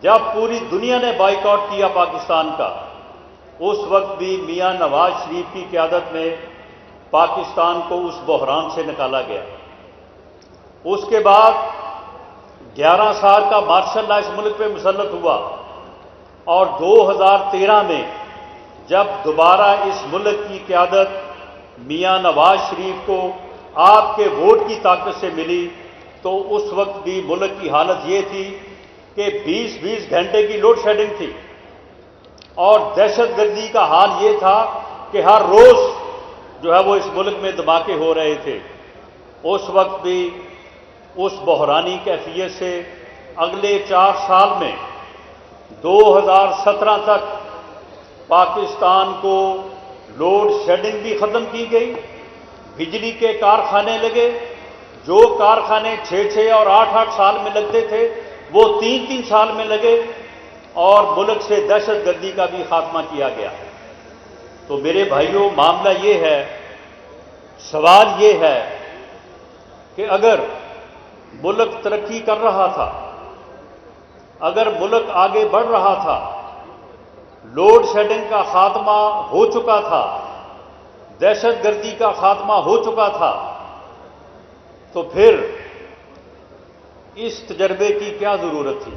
جب پوری دنیا نے بائیکاٹ کیا پاکستان کا، اس وقت بھی میاں نواز شریف کی قیادت میں پاکستان کو اس بحران سے نکالا گیا۔ اس کے بعد 11 سال کا مارشل لا اس ملک پہ مسلط ہوا، اور 2013 میں جب دوبارہ اس ملک کی قیادت میاں نواز شریف کو آپ کے ووٹ کی طاقت سے ملی، تو اس وقت بھی ملک کی حالت یہ تھی کہ 20-20 گھنٹے کی لوڈ شیڈنگ تھی، اور دہشت گردی کا حال یہ تھا کہ ہر روز جو ہے وہ اس ملک میں دھماکے ہو رہے تھے۔ اس وقت بھی اس بحرانی کیفیت سے اگلے 4 سال میں 2017 تک پاکستان کو لوڈ شیڈنگ بھی ختم کی گئی، بجلی کے کارخانے لگے، جو کارخانے 6 اور 8 سال میں لگتے تھے وہ 3 سال میں لگے، اور ملک سے دہشت گردی کا بھی خاتمہ کیا گیا۔ تو میرے بھائیوں، معاملہ یہ ہے، سوال یہ ہے کہ اگر ملک ترقی کر رہا تھا، اگر ملک آگے بڑھ رہا تھا، لوڈ شیڈنگ کا خاتمہ ہو چکا تھا، دہشت گردی کا خاتمہ ہو چکا تھا، تو پھر اس تجربے کی کیا ضرورت تھی؟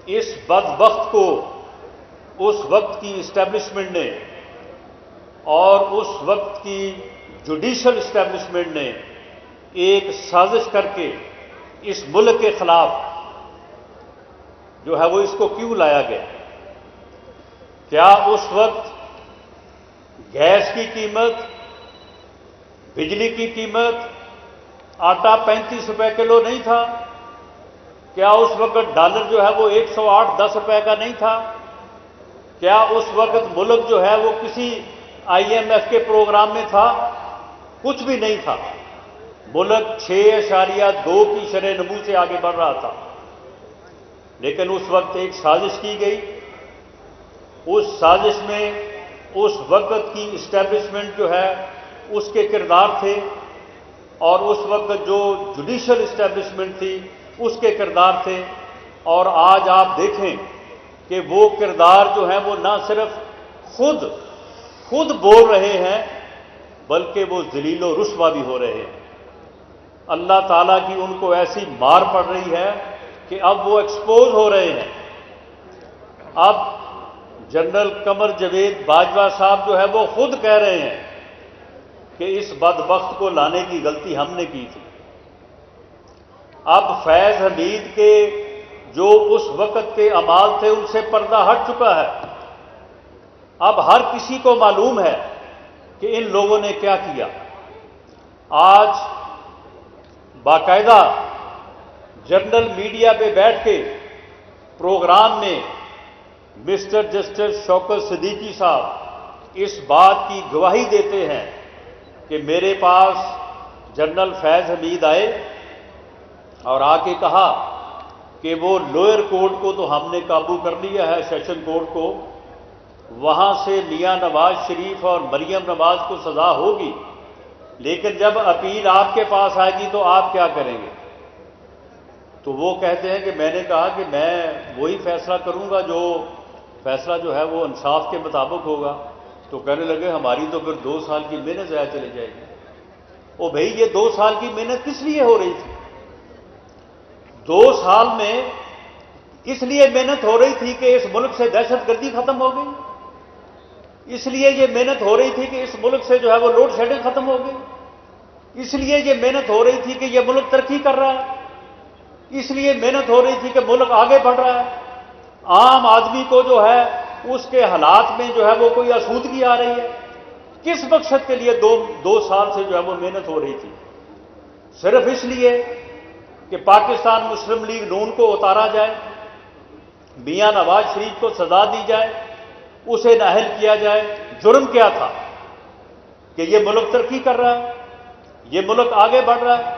اس بدبخت کو اس وقت کی اسٹیبلشمنٹ نے اور اس وقت کی جوڈیشل اسٹیبلشمنٹ نے ایک سازش کر کے اس ملک کے خلاف جو ہے وہ اس کو کیوں لایا گیا؟ کیا اس وقت گیس کی قیمت، بجلی کی قیمت، آٹا 35 روپے کلو نہیں تھا؟ کیا اس وقت ڈالر جو ہے وہ 108-10 روپے کا نہیں تھا؟ کیا اس وقت ملک جو ہے وہ کسی IMF کے پروگرام میں تھا؟ کچھ بھی نہیں تھا۔ ملک 6.2 کی شرح نمو سے آگے بڑھ رہا تھا، لیکن اس وقت ایک سازش کی گئی۔ اس سازش میں اس وقت کی اسٹیبلشمنٹ جو ہے اس کے کردار تھے، اور اس وقت جو جوڈیشل اسٹیبلشمنٹ تھی اس کے کردار تھے، اور آج آپ دیکھیں کہ وہ کردار جو ہیں وہ نہ صرف خود بول رہے ہیں، بلکہ وہ ذلیل و رسوا بھی ہو رہے ہیں۔ اللہ تعالیٰ کی ان کو ایسی مار پڑ رہی ہے کہ اب وہ ایکسپوز ہو رہے ہیں۔ اب جنرل قمر جاوید باجوہ صاحب جو ہے وہ خود کہہ رہے ہیں کہ اس بدبخت کو لانے کی غلطی ہم نے کی تھی۔ اب فیض حمید کے جو اس وقت کے اعمال تھے ان سے پردہ ہٹ چکا ہے۔ اب ہر کسی کو معلوم ہے کہ ان لوگوں نے کیا کیا۔ آج باقاعدہ جنرل میڈیا پہ بیٹھ کے پروگرام میں مسٹر جسٹس شوکت صدیقی صاحب اس بات کی گواہی دیتے ہیں کہ میرے پاس جنرل فیض حمید آئے اور آ کے کہا کہ وہ لوئر کورٹ کو تو ہم نے قابو کر لیا ہے، سیشن کورٹ کو، وہاں سے میاں نواز شریف اور مریم نواز کو سزا ہوگی، لیکن جب اپیل آپ کے پاس آئے گی تو آپ کیا کریں گے؟ تو وہ کہتے ہیں کہ میں نے کہا کہ میں وہی فیصلہ کروں گا جو فیصلہ جو ہے وہ انصاف کے مطابق ہوگا۔ تو کہنے لگے ہماری تو پھر 2 سال کی محنت ضائع چلی جائے گی۔ او بھائی، یہ 2 سال کی محنت کس لیے ہو رہی تھی؟ 2 سال میں کس لیے محنت ہو رہی تھی کہ اس ملک سے دہشت گردی ختم ہو گئی؟ اس لیے یہ محنت ہو رہی تھی کہ اس ملک سے جو ہے وہ لوڈ شیڈنگ ختم ہو گئی؟ اس لیے یہ محنت ہو رہی تھی کہ یہ ملک ترقی کر رہا ہے؟ اس لیے محنت ہو رہی تھی کہ ملک آگے بڑھ رہا ہے؟ عام آدمی کو جو ہے اس کے حالات میں جو ہے وہ کوئی آسودگی آ رہی ہے؟ کس مقصد کے لیے 2 سال سے جو ہے وہ محنت ہو رہی تھی؟ صرف اس لیے کہ پاکستان مسلم لیگ نون کو اتارا جائے، میاں نواز شریف کو سزا دی جائے، اسے نااہل کیا جائے۔ جرم کیا تھا؟ کہ یہ ملک ترقی کر رہا ہے، یہ ملک آگے بڑھ رہا ہے۔